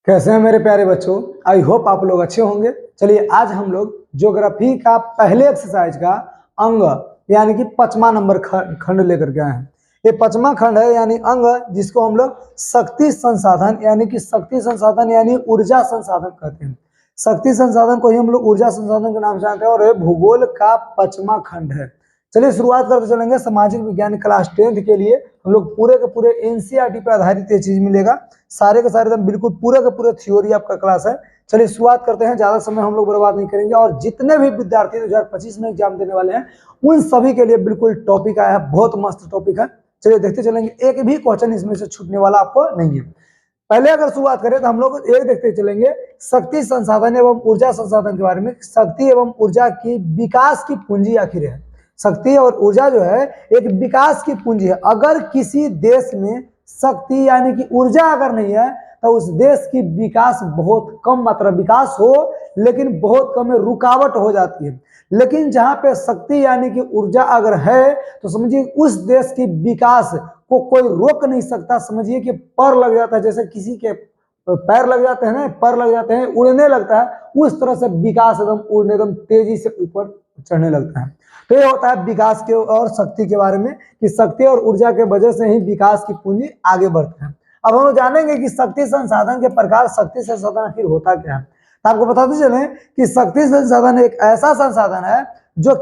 कैसे हैं मेरे प्यारे बच्चों। आई होप आप लोग अच्छे होंगे। चलिए आज हम लोग ज्योग्राफी का पहले एक्सरसाइज का अंग यानी कि 5वां नंबर खंड लेकर के आए हैं। ये 5वां खंड है यानी अंग, जिसको हम लोग शक्ति संसाधन यानी ऊर्जा संसाधन कहते हैं। शक्ति संसाधन को ही हम लोग ऊर्जा संसाधन के नाम से जानते हैं और ये भूगोल का 5वां खंड है। चलिए शुरुआत करते चलेंगे। सामाजिक विज्ञान क्लास 10th के लिए हम लोग पूरे के पूरे एनसीईआरटी पर आधारित ये चीज मिलेगा। सारे के सारे एकदम बिल्कुल पूरे के पूरे थ्योरी आपका क्लास है। चलिए शुरुआत करते हैं, ज्यादा समय हम लोग बर्बाद नहीं करेंगे। और जितने भी विद्यार्थी 2025 में एग्जाम देने वाले हैं उन सभी के लिए बिल्कुल टॉपिक आया है, बहुत मस्त टॉपिक है। चलिए देखते चलेंगे, एक भी क्वेश्चन इसमें से छूटने वाला आपको नहीं है। पहले अगर शुरुआत करें तो हम लोग एक देखते चलेंगे शक्ति संसाधन एवं ऊर्जा संसाधन के बारे में। शक्ति एवं ऊर्जा की विकास की पूंजी आखिर है। शक्ति और ऊर्जा जो है एक विकास की पूंजी है। अगर किसी देश में शक्ति यानी कि ऊर्जा अगर नहीं है तो उस देश की विकास बहुत कम, मात्रा विकास हो लेकिन बहुत कम में रुकावट हो जाती है। लेकिन जहां पे शक्ति यानी कि ऊर्जा अगर है तो समझिए उस देश की विकास को कोई रोक नहीं सकता। समझिए कि पर लग जाता है, जैसे किसी के पैर लग जाते हैं ना, पर लग जाते हैं, उड़ने लगता है, उस तरह से विकास एकदम उड़ने एकदम तेजी से ऊपर चढ़ने लगता है। तो ये होता है विकास के और शक्ति के बारे में कि शक्ति और ऊर्जा के वजह से ही विकास की पूंजी आगे बढ़ती है। अब हम जानेंगे कि शक्ति संसाधन के प्रकार, शक्ति संसाधन आखिर होता क्या है। तो आपको बताते चले कि शक्ति संसाधन एक ऐसा संसाधन है जो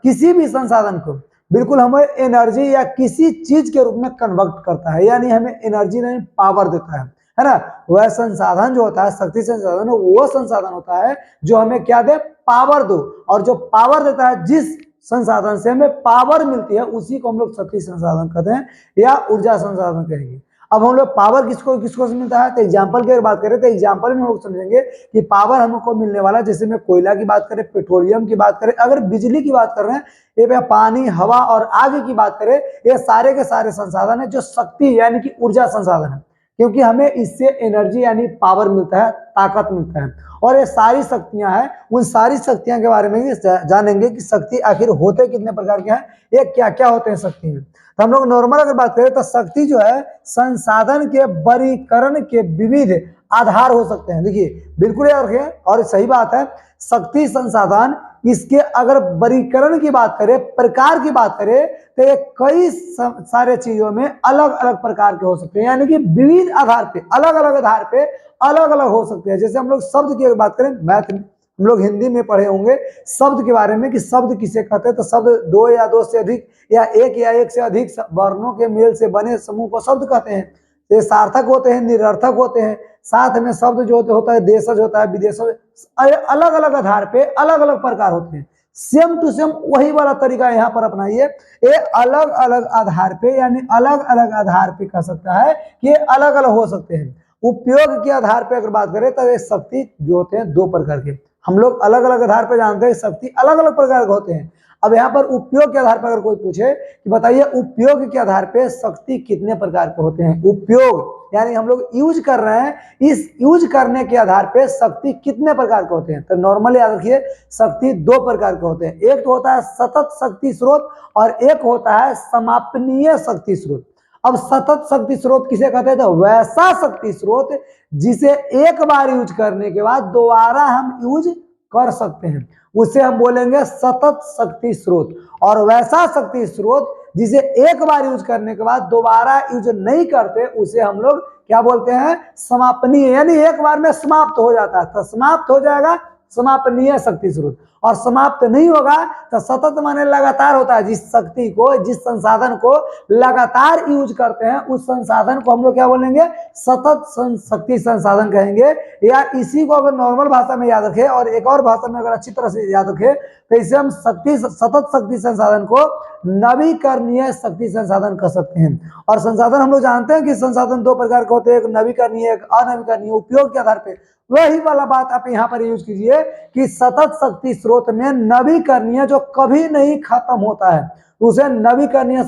किसी भी संसाधन को बिल्कुल हमें एनर्जी या किसी चीज के रूप में कन्वर्ट करता है, यानी हमें एनर्जी नहीं पावर देता है ना। वह संसाधन जो होता है शक्ति संसाधन, वो संसाधन होता है जो हमें क्या दे, पावर दो। और जो पावर देता है, जिस संसाधन से हमें पावर मिलती है, उसी को हम लोग शक्ति संसाधन कहते हैं या ऊर्जा संसाधन कहेंगे। अब हम लोग पावर किसको किसको मिलता है, तो एग्जाम्पल की बात करें तो एग्जाम्पल में हम लोग समझेंगे कि पावर हमको मिलने वाला, जैसे में कोयला की बात करें, पेट्रोलियम की बात करें, अगर बिजली की बात कर रहे हैं, ये पानी, हवा और आग की बात करें, ये सारे के सारे संसाधन है जो शक्ति यानी कि ऊर्जा संसाधन है, क्योंकि हमें इससे एनर्जी यानी पावर मिलता है, ताकत मिलता है। और ये सारी शक्तियां हैं, उन सारी शक्तियां के बारे में जानेंगे कि शक्ति आखिर होते कितने प्रकार के हैं, ये क्या क्या होते हैं शक्ति में। तो हम लोग नॉर्मल अगर बात करें तो शक्ति जो है संसाधन के बरीकरण के विविध आधार हो सकते हैं। देखिए बिल्कुल याद रखें और सही बात है, शक्ति संसाधन इसके अगर बरीकरण की बात करें, प्रकार की बात करें, तो ये कई सारे चीजों में अलग अलग प्रकार के हो सकते हैं, यानी कि विविध आधार पे, अलग अलग आधार पे अलग अलग हो सकते हैं। जैसे हम लोग शब्द की बात करें, मैथ में हम लोग हिंदी में पढ़े होंगे शब्द के बारे में कि शब्द किसे कहते हैं, तो शब्द दो या दो से अधिक या एक से अधिक वर्णों के मेल से बने समूह को शब्द कहते हैं। ये सार्थक होते हैं, निरर्थक होते हैं। साथ में शब्द जो होता है देशज होता है, विदेशज, अलग अलग आधार पे अलग अलग प्रकार होते हैं। सेम टू सेम वही वाला तरीका यहाँ पर अपनाइए। ये अलग अलग आधार पे यानी अलग अलग आधार पे कह सकता है कि अलग अलग हो सकते हैं। उपयोग के आधार पे अगर बात करें तो ये शक्ति जो होते हैं दो प्रकार के, हम लोग अलग अलग आधार पे जानते हैं शक्ति अलग अलग प्रकार के होते हैं। अब यहाँ पर उपयोग के आधार पर अगर कोई पूछे कि बताइए उपयोग के आधार पे शक्ति कितने प्रकार के होते हैं, उपयोग यानी हम लोग यूज कर रहे हैं, इस यूज करने के आधार पे शक्ति कितने प्रकार के होते हैं, तो नॉर्मली याद रखिए शक्ति दो प्रकार के होते हैं। एक तो होता है सतत शक्ति स्रोत और एक होता है समापनीय शक्ति स्रोत। अब सतत शक्ति स्रोत किसे कहते हैं, तो वैसा शक्ति स्रोत जिसे एक बार यूज करने के बाद दोबारा हम यूज कर सकते हैं, उसे हम बोलेंगे सतत शक्ति स्रोत। और वैसा शक्ति स्रोत जिसे एक बार यूज करने के बाद दोबारा यूज नहीं करते, उसे हम लोग क्या बोलते हैं, समापनीय, यानी एक बार में समाप्त हो जाता है, तो समाप्त हो जाएगा समापनीय शक्ति स्रोत। और समाप्त नहीं होगा तो सतत माने लगातार होता है, जिस शक्ति को, जिस संसाधन को लगातार यूज करते हैं उस संसाधन को हम लोग क्या बोलेंगे, सतत शक्ति संसाधन कहेंगे। या इसी को अगर नॉर्मल भाषा में याद रखें और एक और भाषा में अगर अच्छी तरह से याद रखें तो इसे हम सतत शक्ति संसाधन को नवीकरणीय शक्ति संसाधन कह सकते हैं। और संसाधन हम लोग जानते हैं कि संसाधन दो प्रकार के होते हैं, एक नवीकरणीय एक अनवीकरणीय। उपयोग के आधार पर वही वाला बात आप यहाँ पर यूज कीजिए कि सतत शक्ति स्रोत में नवीकरणीय जो कभी नहीं खत्म होता है उसे नवीकरणीय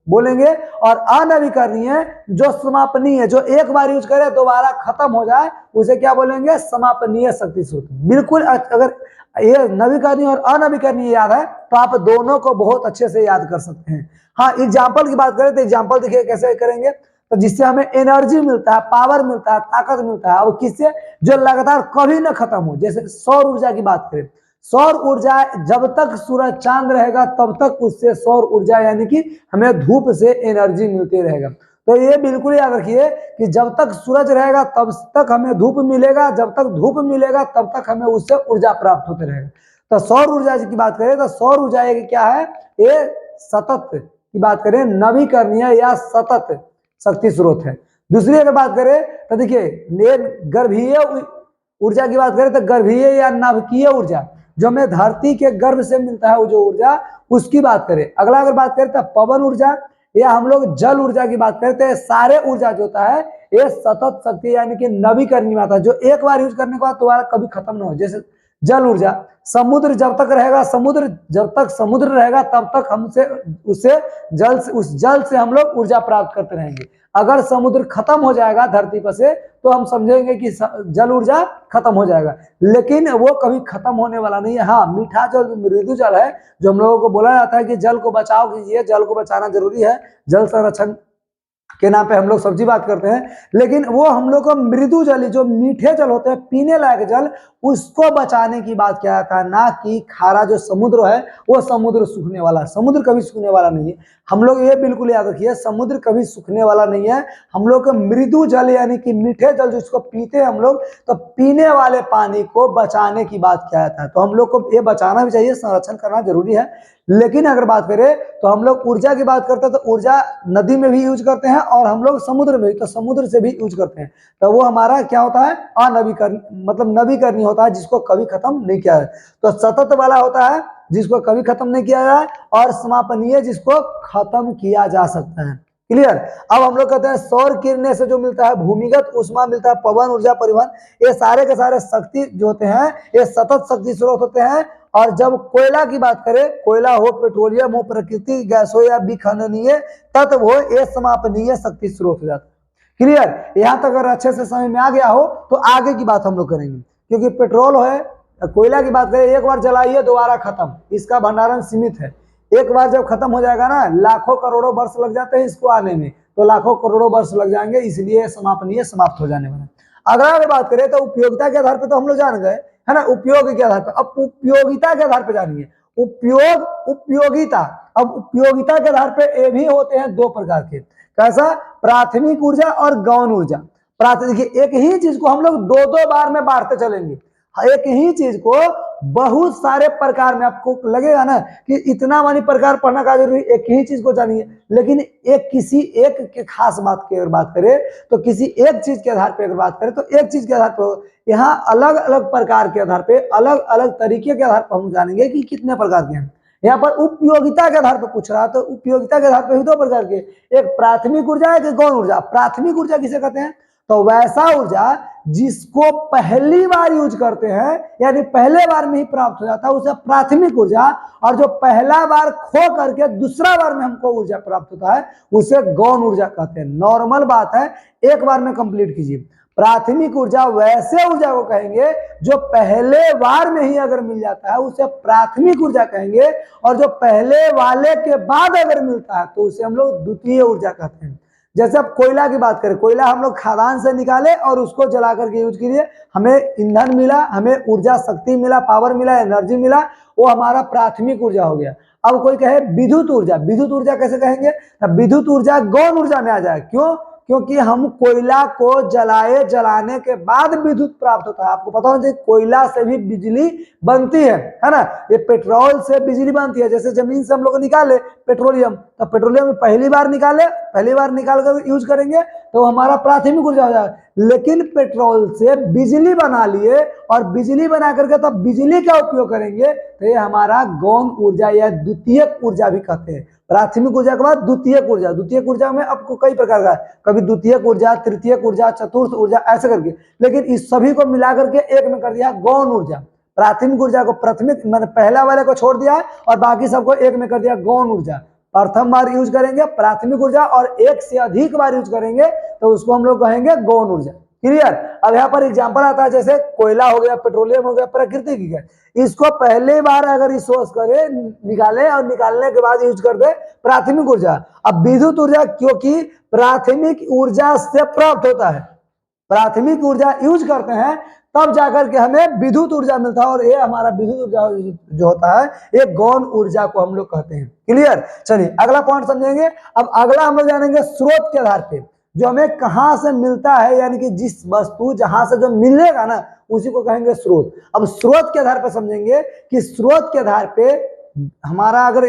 बोलेंगे, और अनवीकरणीय जो समापनीय, जो एक बार यूज करे दोबारा खत्म हो जाए, उसे क्या बोलेंगे, समापनीय शक्ति स्रोत। बिल्कुल अगर ये नवीकरणीय और अनवीकरणीय याद है तो आप दोनों को बहुत अच्छे से याद कर सकते हैं। हाँ, एग्जाम्पल की बात करें तो एग्जाम्पल देखिए कैसे करेंगे। तो जिससे हमें एनर्जी मिलता है, पावर मिलता है, ताकत मिलता है, और किससे, जो लगातार कभी ना खत्म हो। जैसे सौर ऊर्जा की बात करें, सौर ऊर्जा जब तक सूरज चांद रहेगा तब तक उससे सौर ऊर्जा यानी कि हमें धूप से एनर्जी मिलती रहेगा। तो ये बिल्कुल याद रखिए कि जब तक सूरज रहेगा तब तक हमें धूप मिलेगा, जब तक धूप मिलेगा तब तक हमें उससे ऊर्जा प्राप्त होते रहेगा। तो सौर ऊर्जा की बात करें तो सौर ऊर्जा एक क्या है, ये सतत की बात करें नवीकरणीय या सतत शक्ति स्रोत है। दूसरी अगर बात करें तो देखिए ये गर्भीय ऊर्जा की बात करें तो गर्भीय या नाभिकीय ऊर्जा जो हमें धरती के गर्भ से मिलता है वो जो ऊर्जा, उसकी बात करें। अगला अगर बात करें तो पवन ऊर्जा या हम लोग जल ऊर्जा की बात करते हैं। सारे ऊर्जा जो होता है ये सतत शक्ति यानी कि नवीकरणीय आता है, जो एक बार यूज करने के बाद दोबारा कभी खत्म ना हो। जैसे जल ऊर्जा, समुद्र जब तक रहेगा, समुद्र जब तक समुद्र रहेगा तब तक हमसे उससे जल से उस जल से हम लोग ऊर्जा प्राप्त करते रहेंगे। अगर समुद्र खत्म हो जाएगा धरती पर से तो हम समझेंगे कि जल ऊर्जा खत्म हो जाएगा, लेकिन वो कभी खत्म होने वाला नहीं है। हाँ, मीठा जल, मृदु जल है जो हम लोगों को बोला जाता है कि जल को बचाओ कीजिए, जल को बचाना जरूरी है, जल संरक्षण के नाम पे हम लोग सब्जी बात करते हैं, लेकिन वो हम लोग को मृदु जल, जो मीठे जल होते हैं, पीने लायक जल, उसको बचाने की बात किया जाता है, ना कि खारा जो समुद्र है वो समुद्र सूखने वाला है। समुद्र कभी सूखने वाला नहीं है, हम लोग ये बिल्कुल याद रखिए, समुद्र कभी सूखने वाला नहीं है। हम लोग को मृदु जल यानी कि मीठे जल जिसको पीते हैं हम लोग, तो पीने वाले पानी को बचाने की बात किया जाता है। तो हम लोग को ये बचाना भी चाहिए, संरक्षण करना जरूरी है। लेकिन अगर बात करें तो हम लोग ऊर्जा की बात करते हैं तो ऊर्जा नदी में भी यूज करते हैं और हम लोग समुद्र में भी, तो समुद्र से भी यूज करते हैं। तो वो हमारा क्या होता है, अनवीकरण मतलब नवीकरणीय होता है, जिसको कभी खत्म नहीं किया है। तो सतत वाला होता है जिसको कभी खत्म नहीं किया जाए, और समापनीय जिसको खत्म किया जा सकता है। क्लियर। अब हम लोग कहते हैं सौर किरणें से जो मिलता है भूमिगत ऊष्मा मिलता है, पवन ऊर्जा, परिवहन, ये सारे के सारे शक्ति जो होते हैं ये सतत शक्ति स्रोत होते हैं। और जब कोयला की बात करें, कोयला हो, पेट्रोलियम हो, प्रकृति गैस हो या विखननीय तत्व हो, ये समापनीय शक्ति स्रोत हो जाता है। क्लियर। यहाँ तक अगर अच्छे से समझ में आ गया हो तो आगे की बात हम लोग करेंगे, क्योंकि पेट्रोल है, कोयला की बात करें, एक बार जलाइए दोबारा खत्म, इसका भंडारण सीमित है। एक बार जब खत्म हो जाएगा ना, लाखों करोड़ों वर्ष लग जाते हैं इसको आने में, तो लाखों करोड़ों वर्ष लग जाएंगे, इसलिए समापनीय समाप्त हो जाने वाला। अगर बात करें तो उपयोगिता के आधार पर तो हम लोग जान गए है ना, उपयोग के आधार पर। अब उपयोगिता के आधार पर जानिए, उपयोग, उपयोगिता। अब उपयोगिता के आधार पर ये भी होते हैं दो प्रकार के, कैसा, प्राथमिक ऊर्जा और गौण ऊर्जा। देखिए एक ही चीज को हम लोग दो दो बार में बांटते चलेंगे, एक ही चीज को बहुत सारे प्रकार में, आपको लगेगा ना कि इतना मानी प्रकार पढ़ना का जरूरी, एक ही चीज को जानिए। लेकिन एक किसी एक के खास बात की अगर बात करें तो किसी एक चीज के आधार पर अगर बात करें तो एक चीज के आधार पर, यहाँ अलग अलग प्रकार के आधार पे, अलग अलग तरीके के आधार पर हम जानेंगे कि कितने प्रकार के हैं। यहाँ पर उपयोगिता के आधार पर पूछ रहा है, तो उपयोगिता के आधार पर ही दो प्रकार के, एक प्राथमिक ऊर्जा, एक गौण ऊर्जा। प्राथमिक ऊर्जा किसे कहते हैं, तो वैसा ऊर्जा जिसको पहली बार यूज करते हैं यानी पहले बार में ही प्राप्त हो जाता है उसे प्राथमिक ऊर्जा, और जो पहला बार खो करके दूसरा बार में हमको ऊर्जा प्राप्त होता है उसे गौण ऊर्जा कहते हैं। नॉर्मल बात है, एक बार में कंप्लीट कीजिए। प्राथमिक ऊर्जा वैसे ऊर्जा को कहेंगे जो पहले बार में ही अगर मिल जाता है उसे प्राथमिक ऊर्जा कहेंगे, और जो पहले वाले के बाद अगर मिलता है तो उसे हम लोग द्वितीय ऊर्जा कहते हैं। जैसे अब कोयला की बात करें, कोयला हम लोग खदान से निकाले और उसको जला करके यूज कीजिए, हमें ईंधन मिला, हमें ऊर्जा शक्ति मिला, पावर मिला, एनर्जी मिला, वो हमारा प्राथमिक ऊर्जा हो गया। अब कोई कहे विद्युत ऊर्जा, विद्युत ऊर्जा कैसे कहेंगे, विद्युत ऊर्जा गौण ऊर्जा में आ जाए। क्यों, क्योंकि हम कोयला को जलाए, जलाने के बाद विद्युत प्राप्त होता है। आपको पता होना चाहिए कोयला से भी बिजली बनती है ना, ये पेट्रोल से बिजली बनती है। जैसे जमीन से हम लोग निकाले पेट्रोलियम, तो पेट्रोलियम पहली बार निकाल कर यूज करेंगे तो हमारा प्राथमिक ऊर्जा हो जाएगा। लेकिन पेट्रोल से बिजली बना लिए और बिजली बना करके तब बिजली का उपयोग करेंगे तो ये हमारा गौण ऊर्जा या द्वितीयक ऊर्जा भी कहते हैं। प्राथमिक ऊर्जा के बाद द्वितीयक ऊर्जा, द्वितीयक ऊर्जा में आपको कई प्रकार का, कभी द्वितीयक ऊर्जा, तृतीयक ऊर्जा, चतुर्थ ऊर्जा, ऐसे करके, लेकिन इस सभी को मिला करके एक में कर दिया गौण ऊर्जा। प्राथमिक ऊर्जा को प्राथमिक मैंने पहला वाले को छोड़ दिया और बाकी सबको एक में कर दिया गौण ऊर्जा। प्रथम बार यूज करेंगे प्राथमिक ऊर्जा और एक से अधिक बार यूज करेंगे तो उसको हम लोग कहेंगे गौण ऊर्जा। क्लियर। अब यहाँ पर एग्जांपल आता है, जैसे कोयला हो गया, पेट्रोलियम हो गया, प्राकृतिक गैस, इसको पहले बार अगर रिसोर्स करे, निकाले और निकालने के बाद यूज कर दे प्राथमिक ऊर्जा। अब विद्युत ऊर्जा क्योंकि प्राथमिक ऊर्जा से प्राप्त होता है, प्राथमिक ऊर्जा यूज करते हैं तब जाकर के हमें विद्युत ऊर्जा मिलता है, और ये हमारा विद्युत ऊर्जा जो होता है ये गौण ऊर्जा को हम लोग कहते हैं। क्लियर। चलिए अगला पॉइंट समझेंगे। अब अगला हम लोग जानेंगे स्रोत के आधार पे जो हमें कहां से मिलता है, यानी कि जिस वस्तु जहां से जो मिलेगा ना उसी को कहेंगे स्रोत। अब स्रोत के आधार पर समझेंगे कि स्रोत के आधार पे हमारा अगर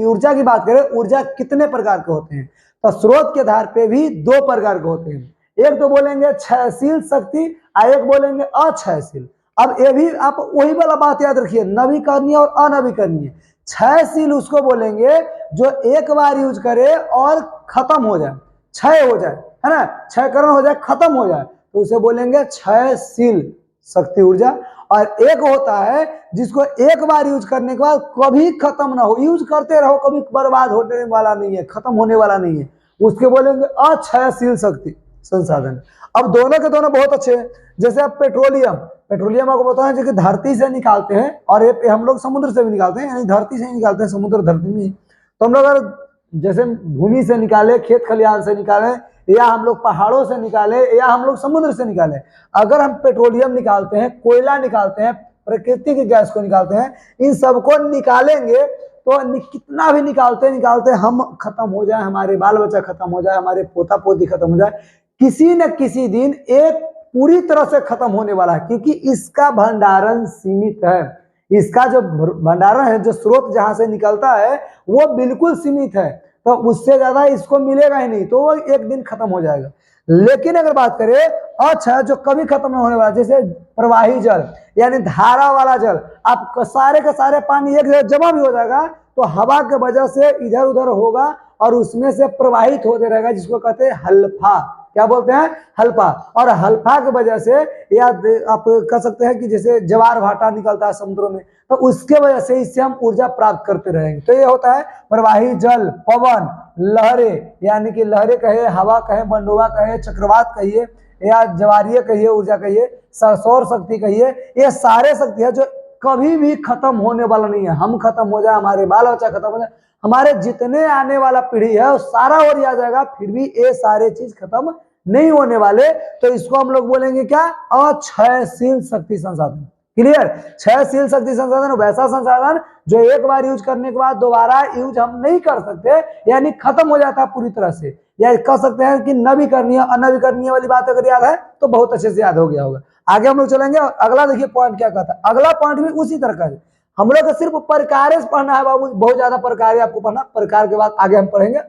ऊर्जा की बात करें, ऊर्जा कितने प्रकार के होते हैं, तो स्रोत के आधार पे भी दो प्रकार के होते हैं। एक तो बोलेंगे क्षयशील शक्ति और एक बोलेंगे अक्षयशील। अब ये भी आप वही वाला बात याद रखिए, नवीकरणीय और अनवीकरणीय। क्षयशील उसको बोलेंगे जो एक बार यूज करे और खत्म हो जाए, क्षय हो जाए, है ना, क्षयकरण हो जाए, खत्म हो जाए, तो उसे बोलेंगे क्षयशील शक्ति ऊर्जा। और एक होता है जिसको एक बार यूज करने के बाद कभी खत्म ना हो, यूज करते रहो, कभी बर्बाद होने वाला नहीं है, खत्म होने वाला नहीं है, उसके बोलेंगे अक्षयशील शक्ति संसाधन। अब दोनों के दोनों बहुत अच्छे हैं। जैसे अब पेट्रोलियम, पेट्रोलियम आपको पता है जो कि धरती से निकालते हैं, और ये हम लोग समुद्र से भी निकालते हैं, यानी धरती से ही निकालते हैं, समुद्र धरती में। तो हम लोग अगर जैसे भूमि से निकाले, खेत खलिहान से निकाले, या हम लोग पहाड़ों से निकाले, या हम लोग समुद्र से निकाले, अगर हम पेट्रोलियम निकालते हैं, कोयला निकालते हैं, प्राकृतिक गैस को निकालते हैं, इन सबको निकालेंगे तो कितना भी निकालते निकालते हम खत्म हो जाए, हमारे बाल बच्चा खत्म हो जाए, हमारे पोता पोती खत्म हो जाए, किसी न किसी दिन एक पूरी तरह से खत्म होने वाला है, क्योंकि इसका भंडारण सीमित है। इसका जो भंडारण है, जो स्रोत जहां से निकलता है वो बिल्कुल सीमित है, तो उससे ज्यादा इसको मिलेगा ही नहीं, तो वो एक दिन खत्म हो जाएगा। लेकिन अगर बात करें अच्छा जो कभी खत्म नहीं होने वाला, जैसे प्रवाही जल यानी धारा वाला जल, आप सारे का सारे पानी एक जगह जमा भी हो जाएगा तो हवा के वजह से इधर उधर होगा और उसमें से प्रवाहित होते रहेगा, जिसको कहते हैं हल्फा। क्या बोलते हैं? हल्फा। और हल्फा की वजह से, या आप कह सकते हैं कि जैसे ज्वार भाटा निकलता है समुद्रों में, तो उसके वजह से इससे हम ऊर्जा प्राप्त करते रहेंगे। तो ये होता है प्रवाही जल, पवन, लहरें, यानी कि लहरें कहे, हवा कहे, मंडोवा कहे, चक्रवात कहिए, या ज्वारीय कहिए, ऊर्जा कहिए, सौर शक्ति कहिए, ये सारे शक्ति है जो कभी भी खत्म होने वाला नहीं है। हम खत्म हो जाए, हमारे बाल बच्चा खत्म हो जाए, हमारे जितने आने वाला पीढ़ी है वो सारा और आ जाएगा, फिर भी ये सारे चीज खत्म नहीं होने वाले। तो इसको हम लोग बोलेंगे क्या? अक्षयशील शक्ति संसाधन। क्लियर? क्षयशील शक्ति संसाधन वैसा संसाधन जो एक बार यूज करने के बाद दोबारा यूज हम नहीं कर सकते, यानी खत्म हो जाता है पूरी तरह से। या कह सकते हैं कि नवीकरणीय, अनवीकरणीय वाली बात अगर याद है तो बहुत अच्छे से याद हो गया होगा। आगे हम लोग चलेंगे। अगला देखिए पॉइंट क्या कहता है। अगला पॉइंट भी उसी तरह का है। हम लोग को सिर्फ प्रकार पढ़ना है बाबू, बहुत ज्यादा प्रकार आपको पढ़ना, प्रकार के बाद आगे हम पढ़ेंगे।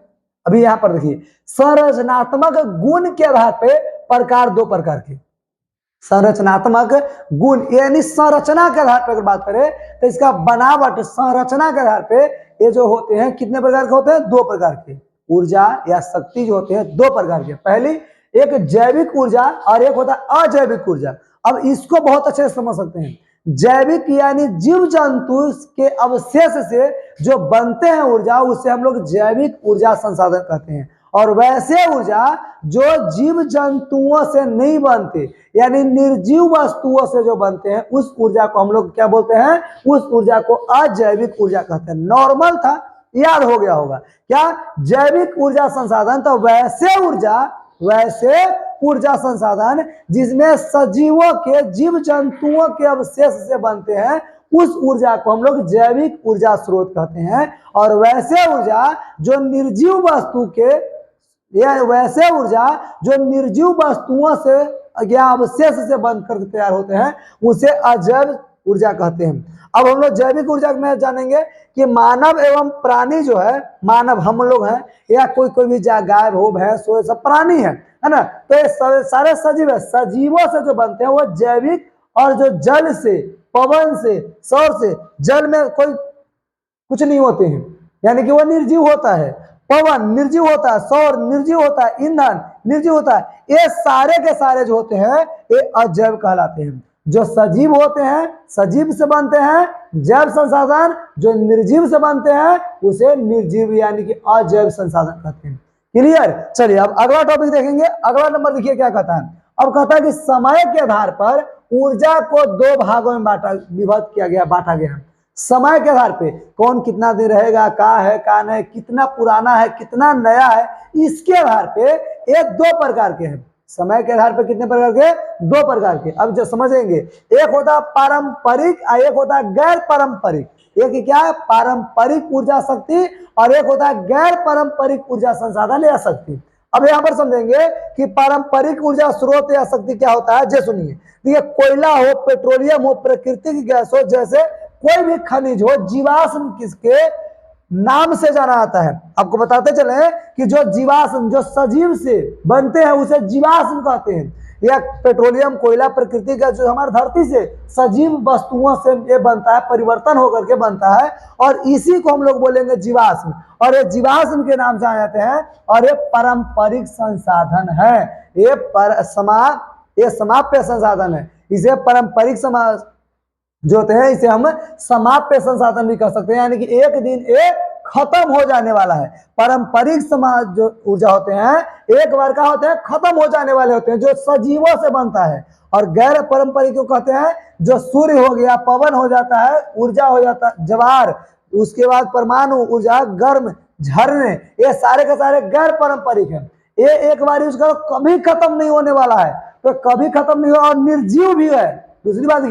अभी यहाँ पर देखिए संरचनात्मक गुण के आधार पे प्रकार दो प्रकार के, संरचनात्मक गुण यानी संरचना के आधार पर अगर बात करें तो इसका बनावट संरचना के आधार पे ये जो होते हैं कितने प्रकार के होते हैं? दो प्रकार के। ऊर्जा या शक्ति जो होते हैं दो प्रकार के। पहली एक जैविक ऊर्जा और एक होता है अजैविक ऊर्जा। अब इसको बहुत अच्छे से समझ सकते हैं। जैविक यानी जीव जंतु के अवशेष से जो बनते हैं ऊर्जा, उससे हम लोग जैविक ऊर्जा संसाधन कहते हैं। और वैसे ऊर्जा जो जीव जंतुओं से नहीं बनते, यानी निर्जीव वस्तुओं से जो बनते हैं, उस ऊर्जा को हम लोग क्या बोलते हैं? उस ऊर्जा को अजैविक ऊर्जा कहते हैं। नॉर्मल था, याद हो गया होगा क्या? जैविक ऊर्जा संसाधन। तो वैसे ऊर्जा संसाधन जिसमें सजीवों के, जीव जंतुओं के अवशेष से बनते हैं, उस ऊर्जा को हम लोग जैविक ऊर्जा स्रोत कहते हैं। और वैसे ऊर्जा जो निर्जीव वस्तु के, या वैसे ऊर्जा जो निर्जीव वस्तुओं से या अवशेष से बनकर तैयार होते हैं, उसे अजैव ऊर्जा कहते हैं। अब हम लोग जैविक ऊर्जा में जानेंगे कि मानव एवं प्राणी जो है, मानव हम लोग हैं या कोई भी गाय हो, भैंस हो, सब प्राणी है ना। तो ये सारे सजीव है, सजीवों से जो बनते हैं वो जैविक, और जो जल से, पवन से, सौर से, जल में कोई कुछ नहीं होते हैं, यानी कि वो निर्जीव होता है। पवन निर्जीव होता है, सौर निर्जीव होता है, ईंधन निर्जीव होता है। ये सारे के सारे जो होते हैं ये अजैव कहलाते हैं। जो सजीव होते हैं सजीव से बनते हैं जैव संसाधन, जो निर्जीव से बनते हैं उसे निर्जीव यानी कि अजैव संसाधन कहते हैं। क्लियर? चलिए अब अगला टॉपिक देखेंगे। अगला नंबर देखिए क्या कहता है। अब कहता है कि समय के आधार पर ऊर्जा को दो भागों में विभक्त किया गया, बांटा गया। समय के आधार पे कौन कितना दिन रहेगा, कहाँ है कहाँ नहीं, कितना पुराना है कितना नया है, इसके आधार पे ये दो प्रकार के हैं। समय के आधार पे कितने प्रकार के? दो प्रकार के। अब जो समझेंगे, एक होता है पारंपरिक और एक होता है गैर पारंपरिक। एक क्या है? पारंपरिक ऊर्जा शक्ति और एक होता है गैर पारंपरिक ऊर्जा संसाधन या शक्ति। अब यहाँ पर समझेंगे कि पारंपरिक ऊर्जा स्रोत या शक्ति क्या होता है। जैसे सुनिए, देखिए कोयला हो, पेट्रोलियम हो, प्राकृतिक गैस हो, जैसे कोई भी खनिज हो, जीवाश्म किसके नाम से जाना जाता है। आपको बताते चले कि जो जीवाश्म जो सजीव से बनते हैं उसे जीवाश्म कहते हैं। या पेट्रोलियम, कोयला, प्राकृतिक गैस जो हमारी धरती से सजीव वस्तुओं से ये बनता है, परिवर्तन होकर के बनता है, और इसी को हम लोग बोलेंगे जीवाश्म। और ये जीवाश्म के नाम जाने जाते हैं। और ये पारंपरिक संसाधन है, ये समाप्य संसाधन है। इसे पारंपरिक जो होते हैं इसे हम समाप्य संसाधन भी कह सकते हैं, यानी कि एक दिन ये खत्म हो जाने वाला है। पारंपरिक समाज जो ऊर्जा होते हैं एक बार का होते हैं, खत्म हो जाने वाले होते हैं, जो सजीवों से बनता है। और गैर पारंपरिक को कहते हैं जो सूर्य हो गया, पवन हो जाता है, ऊर्जा हो जाता है, ज्वार, उसके बाद परमाणु ऊर्जा, गर्म झरने, ये सारे के सारे गैर पारंपरिक है। ये एक बार यूज करो, कभी खत्म नहीं होने वाला है, तो कभी खत्म नहीं हो, और निर्जीव भी है। दूसरी बात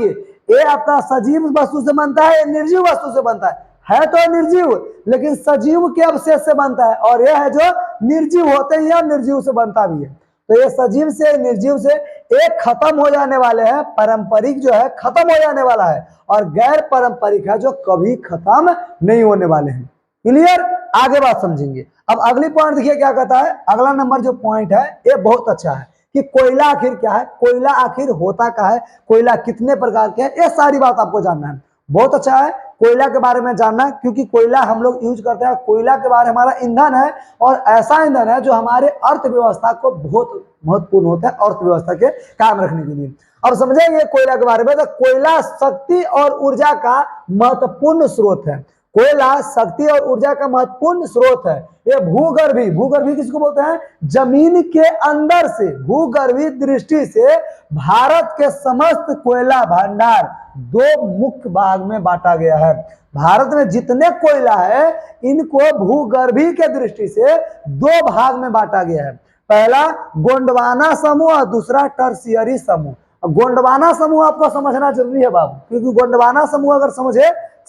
ये आपका सजीव वस्तु से बनता है, निर्जीव वस्तु से बनता है तो निर्जीव, लेकिन सजीव के अवशेष से बनता है। और यह है जो निर्जीव होते हैं या निर्जीव से बनता भी है। तो ये सजीव से, निर्जीव से एक खत्म हो जाने वाले हैं। पारंपरिक जो है खत्म हो जाने वाला है, और गैर पारंपरिक है जो कभी खत्म नहीं होने वाले हैं। क्लियर? आगे बात समझेंगे। अब अगली पॉइंट देखिए क्या कहता है। अगला नंबर जो पॉइंट है ये बहुत अच्छा है कि कोयला आखिर क्या है, कोयला आखिर होता क्या है, कोयला कितने प्रकार के हैं, ये सारी बात आपको जानना है। बहुत अच्छा है कोयला के बारे में जानना, क्योंकि कोयला हम लोग यूज करते हैं। कोयला के बारे में हमारा ईंधन है, और ऐसा ईंधन है जो हमारे अर्थव्यवस्था को बहुत महत्वपूर्ण होता है, अर्थव्यवस्था के काम रखने के लिए। अब समझेंगे कोयला के बारे में, तो कोयला शक्ति और ऊर्जा का महत्वपूर्ण स्रोत है। कोयला शक्ति और ऊर्जा का महत्वपूर्ण स्रोत है। ये भूगर्भी, भूगर्भी किसको बोलते हैं? जमीन के अंदर से, भूगर्भी दृष्टि से भारत के समस्त कोयला भंडार दो मुख्य भाग में बांटा गया है। भारत में जितने कोयला है इनको भूगर्भी के दृष्टि से दो भाग में बांटा गया है। पहला गोंडवाना समूह और दूसरा टर्शियरी समूह। गोंडवाना समूह आपको समझना जरूरी है बाबू, क्योंकि गोंडवाना समूह अगर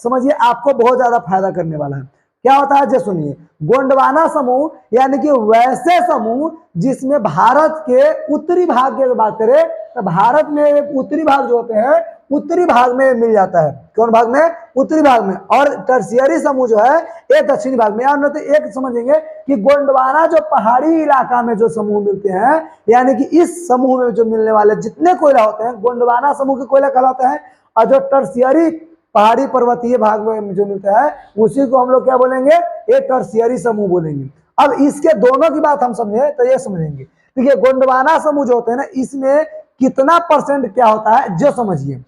समझिए आपको बहुत ज्यादा फायदा करने वाला है। क्या होता है? जैसे सुनिए, गोंडवाना समूह यानी कि वैसे समूह जिसमें भारत के उत्तरी भाग की बात करें तो भारत में उत्तरी भाग जो होते हैं उत्तरी भाग में मिल जाता है। कौन भाग में? उत्तरी भाग में। और टर्शियरी समूह जो है ये दक्षिणी भाग में। यानी तो एक समझेंगे कि गोंडवाना जो पहाड़ी इलाका में जो समूह मिलते हैं, यानी कि इस समूह में जो मिलने वाले जितने कोयला होते हैं गोंडवाना समूह के कोयला कहलाते हैं। और जो टर्शियरी पहाड़ी पर्वतीय भाग में जो मिलता है उसी को हम लोग क्या बोलेंगे? ये टर्शियरी समूह बोलेंगे। अब इसके दोनों की बात हम समझे तो ये समझेंगे। देखिए गोंडवाना समूह जो होते हैं ना, इसमें कितना परसेंट क्या होता है जो समझिए।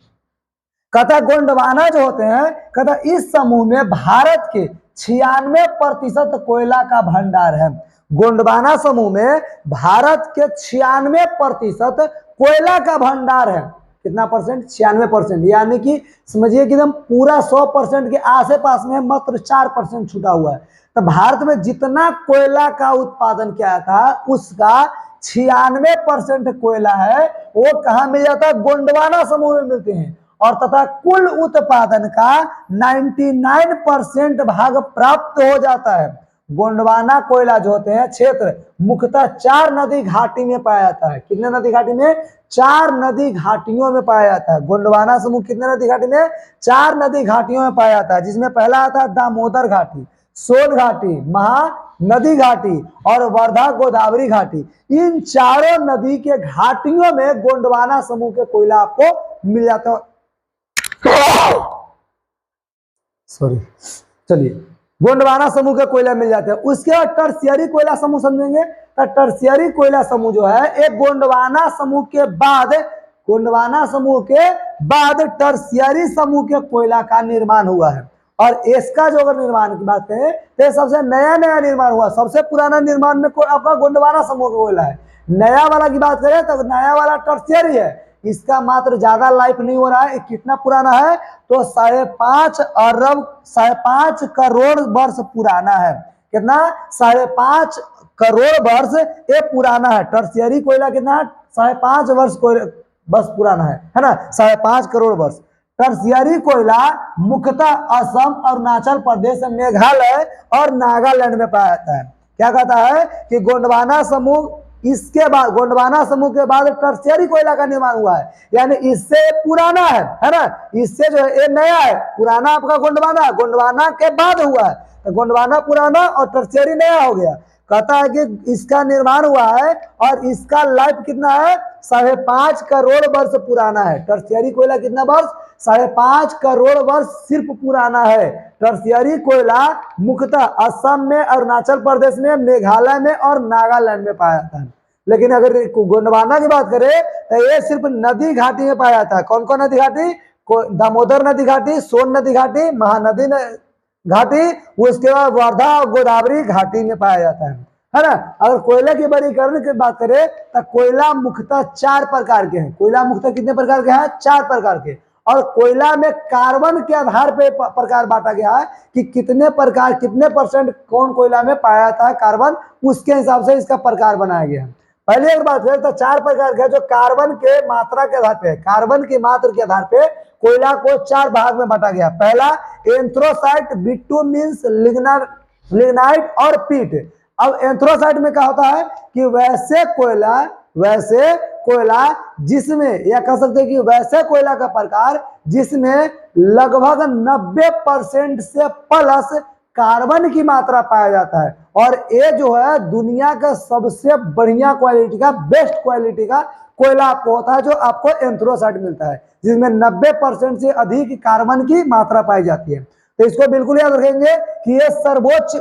कहता गोंडवाना जो होते हैं, कहता इस समूह में भारत के 96% कोयला का भंडार है। गोंडवाना समूह में भारत के 96% कोयला का भंडार है। कितना परसेंट? 96%। यानी कि समझिए कि एकदम पूरा 100% के आसे पास में मात्र 4% छूटा हुआ है। तो भारत में जितना कोयला का उत्पादन किया था उसका 96% कोयला है वो कहाँ मिल जाता है? गोंडवाना समूह में मिलते हैं। और तथा कुल उत्पादन का 99% भाग प्राप्त हो जाता है। गोंडवाना कोयला जो होते हैं क्षेत्र मुख्यतः 4 नदी घाटी में पाया जाता है। कितने नदी घाटी में? 4 नदी घाटियों में पाया जाता है। गोंडवाना समूह कितने नदी घाटी में? 4 नदी घाटियों में पाया जाता है, जिसमें पहला आता है दामोदर घाटी, सोन घाटी, महानदी घाटी और वर्धा गोदावरी घाटी। इन चारों नदी के घाटियों में गोंडवाना समूह के कोयला आपको मिल जाता है। सॉरी, चलिए, गोंडवाना समूह के कोयला मिल जाते हैं। उसके बाद टर्शियरी कोयला समूह समझेंगे। तो टर्शियरी कोयला समूह जो है एक गोंडवाना समूह के बाद टर्शियरी समूह के कोयला का निर्माण हुआ है। और इसका जो अगर निर्माण की बात करें तो सबसे नया निर्माण हुआ। सबसे पुराना निर्माण में आपका गोंडवाना समूह का कोयला है, नया वाला की बात करें तो नया वाला टर्शियरी है, इसका मात्र ज्यादा लाइफ नहीं हो रहा है। कितना पुराना है तो 5.5 करोड़ वर्ष पुराना है। कितना? 5.5 करोड़ वर्ष ये पुराना है। टर्शियरी कोयला कितना है? 5.5 वर्ष पुराना है ना, 5.5 करोड़ वर्ष। टर्शियरी कोयला मुख्यतः असम, अरुणाचल प्रदेश, मेघालय और नागालैंड में पाया जाता है। क्या कहता है कि गोंडवाना समूह, इसके बाद गोंडवाना समूह के बाद टर्शियरी कोयला का निर्माण हुआ है, यानी इससे पुराना है ना, इससे जो है ये नया है। पुराना आपका गोंडवाना के बाद हुआ है, तो गोंडवाना पुराना और टर्शियरी नया हो गया। कहता है कि इसका निर्माण हुआ है और इसका लाइफ कितना है? 5.5 करोड़ वर्ष पुराना है। टर्शियरी कोयला कितना वर्ष? 5.5 करोड़ वर्ष सिर्फ पुराना है। टर्शियरी कोयला मुख्यतः असम में, अरुणाचल प्रदेश में, मेघालय में और नागालैंड में पाया जाता है। लेकिन अगर गोंडवाना की बात करें तो ये सिर्फ नदी घाटी में पाया जाता है। कौन कौन नदी घाटी? दामोदर नदी घाटी, सोन नदी घाटी, महानदी घाटी, उसके बाद वर्धा और गोदावरी घाटी में पाया जाता है ना। अगर कोयले की वर्गीकरण की बात करें तो कोयला मुख्यतः 4 प्रकार के हैं। कोयला मुख्यतः कितने प्रकार के हैं? 4 प्रकार के। और कोयला में कार्बन के आधार पे प्रकार बांटा गया है कि कितने प्रकार, कितने परसेंट कौन कोयला में पाया जाता है कार्बन, उसके हिसाब से इसका प्रकार बनाया गया है। पहले एक बात करें तो 4 प्रकार के जो कार्बन के मात्रा के आधार पे, कार्बन की मात्रा के आधार पे कोयला को 4 भाग में बांटा गया। पहला एंथ्रोसाइट, बिटुमिन्स, लिग्नाइट और पीट। अब एंथ्रोसाइट में क्या होता है कि वैसे कोयला जिसमें, या कह सकते हैं कि वैसे कोयला का प्रकार जिसमें लगभग 90% से प्लस कार्बन की मात्रा पाया जाता है। और ये जो है दुनिया का सबसे बढ़िया क्वालिटी का, बेस्ट क्वालिटी का कोयला आपको होता है, जो आपको एंथ्रोसाइट मिलता है, जिसमें 90% से अधिक कार्बन की मात्रा पाई जाती है। तो इसको बिल्कुल याद रखेंगे कि ये सर्वोच्च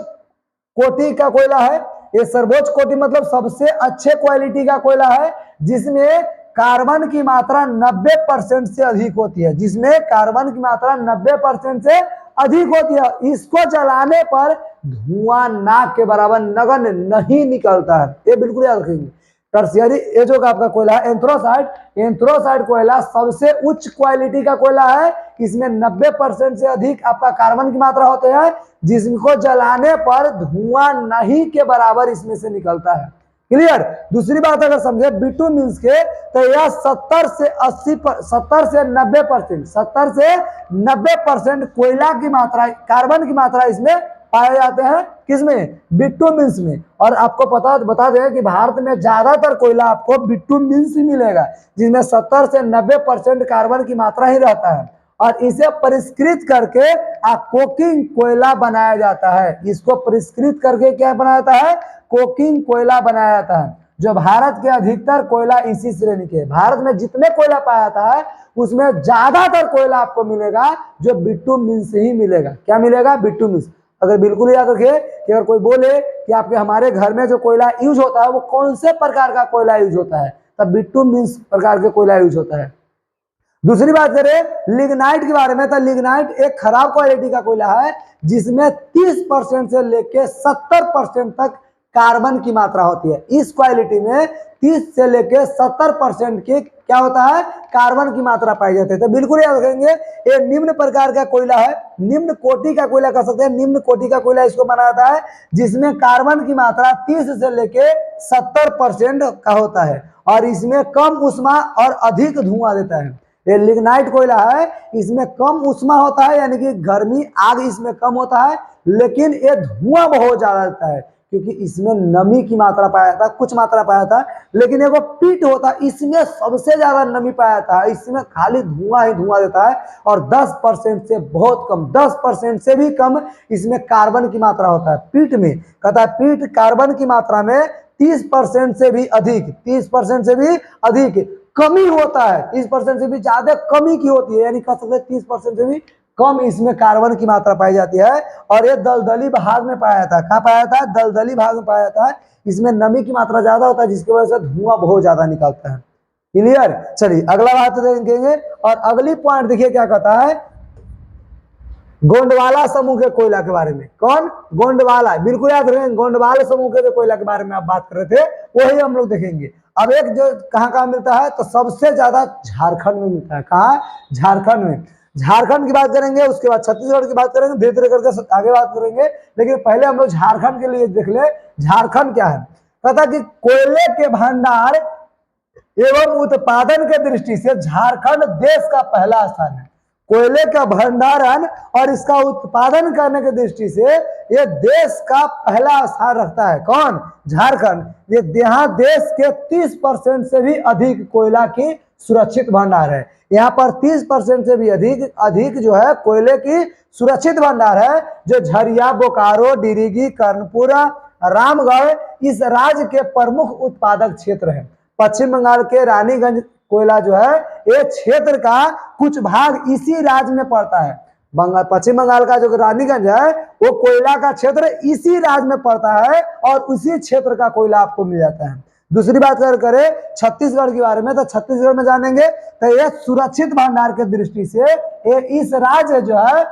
कोटि का कोयला है। ये सर्वोच्च कोटि मतलब सबसे अच्छे क्वालिटी का कोयला है, जिसमें कार्बन की मात्रा 90% से अधिक होती है, जिसमें कार्बन की मात्रा 90% से अधिक होती है। इसको जलाने पर धुआं नाक के बराबर नगण्य नहीं निकलता है। ये बिल्कुल याद रखेंगे। टर्शियरी, ये जो आपका कोयला है एंथ्रोसाइट कोयला सबसे उच्च क्वालिटी का कोयला है। इसमें 90% से अधिक आपका कार्बन की मात्रा होते हैं, जिसको जलाने पर धुआं नहीं के बराबर इसमें से निकलता है। क्लियर? दूसरी बात अगर समझे बिटुमिन्स के, तो यह 70 से 90% कोयला की मात्रा, कार्बन की मात्रा इसमें पाए जाते हैं। किसमें? बिटुमिन्स में। और आपको बता दें कि भारत में ज्यादातर कोयला आपको बिटुमिन्स ही मिलेगा, जिसमें 70 से 90% कार्बन की मात्रा ही रहता है। और इसे परिष्कृत करके कोकिंग कोयला बनाया जाता है। इसको परिष्कृत करके क्या बनाया जाता है? कोकिंग कोयला बनाया जाता है। जो भारत के अधिकतर कोयला इसी श्रेणी के, भारत में जितने कोयला पाया जाता है उसमें ज्यादातर कोयला आपको मिलेगा जो बिटुमिन्स ही मिलेगा। क्या मिलेगा? बिटुमिन्स। अगर बिल्कुल याद रखिए कि अगर कोई बोले कि आपके हमारे घर में जो कोयला यूज होता है वो कौन से प्रकार का कोयला यूज होता है, तब बिटुमिन्स प्रकार के कोयला यूज होता है। दूसरी बात करें लिग्नाइट के बारे में, तो लिग्नाइट एक खराब क्वालिटी का कोयला है, जिसमें 30% से लेके 70% तक कार्बन की मात्रा होती है। इस क्वालिटी में 30 से लेके 70% की क्या होता है? कार्बन की मात्रा पाई जाती है। तो बिल्कुल याद रखेंगे ये निम्न प्रकार का कोयला है, निम्न कोटि का कोयला कह सकते हैं। निम्न कोटि का कोयला इसको माना जाता है जिसमें कार्बन की मात्रा 30 से लेके 70% का होता है, और इसमें कम उष्मा और अधिक धुआं देता है। ये लिग्नाइट कोयला है, इसमें कम उष्मा होता है, यानी कि गर्मी आग इसमें कम होता है, लेकिन ये धुआं बहुत ज्यादा देता है, क्योंकि इसमें नमी की मात्रा पाया जाता है, कुछ मात्रा पाया जाता है। लेकिन एगो पीट होता है, इसमें सबसे ज्यादा नमी पाया जाता है, इसमें खाली धुआं ही धुआं देता है, और 10% से बहुत कम, 10% से भी कम इसमें कार्बन की मात्रा होता है पीट में। कहता है पीट कार्बन की मात्रा में 30% से भी अधिक, 30% से भी अधिक कमी होता है, 30% से भी ज्यादा कमी की होती है, यानी कह सकते हैं 30% से भी कम इसमें कार्बन की मात्रा पाई जाती है। और ये दलदली भाग में पाया जाता है। कहाँ पाया जाता है? दलदली भाग में पाया जाता है। इसमें नमी की मात्रा ज्यादा होता है, जिसकी वजह से धुआं बहुत ज्यादा निकलता है। क्लियर? चलिए अगला बात देखेंगे, और अगली पॉइंट देखिए क्या कहता है। गोंडवाना समूह के कोयला के बारे में। कौन? गोंडवाना, बिल्कुल याद रखेंगे, गोंडवाना समूह के जो कोयला के बारे में आप बात कर रहे थे वही हम लोग देखेंगे। अब एक जो कहाँ मिलता है, तो सबसे ज्यादा झारखंड में मिलता है। कहाँ? झारखंड में। झारखंड की बात करेंगे, उसके बाद छत्तीसगढ़ की बात करेंगे, धीरे धीरे करके आगे बात करेंगे, लेकिन पहले हम लोग झारखंड के लिए देख ले। झारखंड क्या है? कहता कि कोयले के भंडार एवं उत्पादन के दृष्टि से झारखंड देश का पहला स्थान है। कोयले का भंडारण और इसका उत्पादन करने की दृष्टि से ये देश का पहला स्थान रखता है। कौन? झारखंड। ये यहाँ देश के 30% से भी अधिक कोयला की सुरक्षित भंडार है। यहाँ पर 30% से भी अधिक जो है कोयले की सुरक्षित भंडार है, जो झरिया, बोकारो, डिरिगी, कर्णपुर, रामगढ़ इस राज्य के प्रमुख उत्पादक क्षेत्र है। पश्चिम बंगाल के रानीगंज कोयला जो है, ये क्षेत्र का कुछ भाग इसी राज्य में पड़ता है। पश्चिम बंगाल का जो रानीगंज है वो कोयला का क्षेत्र इसी राज्य में पड़ता है और उसी क्षेत्र का कोयला आपको मिल जाता है। दूसरी बात करें छत्तीसगढ़ के बारे में, तो छत्तीसगढ़ में जानेंगे तो ये सुरक्षित भंडार की दृष्टि से ये इस राज्य जो है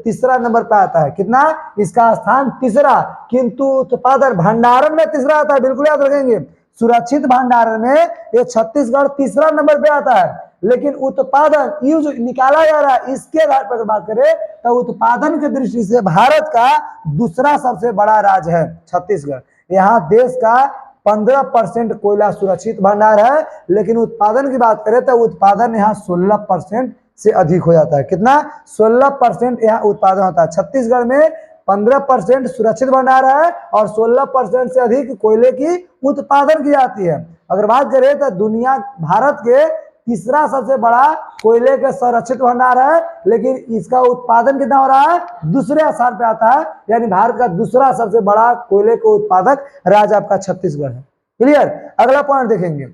तीसरा नंबर पे आता है। कितना? इसका स्थान तीसरा, किंतु उत्पादन भंडारण में तीसरा आता है। बिल्कुल याद रखेंगे, सुरक्षित भंडारण में ये छत्तीसगढ़ तीसरा नंबर पे आता है, लेकिन उत्पादन यूज निकाला जा रहा है, इसके आधार पर बात करें तो उत्पादन की दृष्टि से भारत का दूसरा सबसे बड़ा राज्य है छत्तीसगढ़। यहाँ देश का 15% कोयला सुरक्षित भंडार है, लेकिन उत्पादन की बात करें तो उत्पादन यहाँ 16% से अधिक हो जाता है। कितना? 16% यहाँ उत्पादन होता है। छत्तीसगढ़ में 15% सुरक्षित भंडार है और 16% से अधिक कोयले की उत्पादन की जाती है। अगर बात करें तो दुनिया भारत के तीसरा सबसे बड़ा कोयले के संरक्षित भंडार है, लेकिन इसका उत्पादन कितना हो रहा है? दूसरे स्थान पे आता है, यानी भारत का दूसरा सबसे बड़ा कोयले को उत्पादक राज्य आपका छत्तीसगढ़ है। क्लियर? अगला पॉइंट देखेंगे,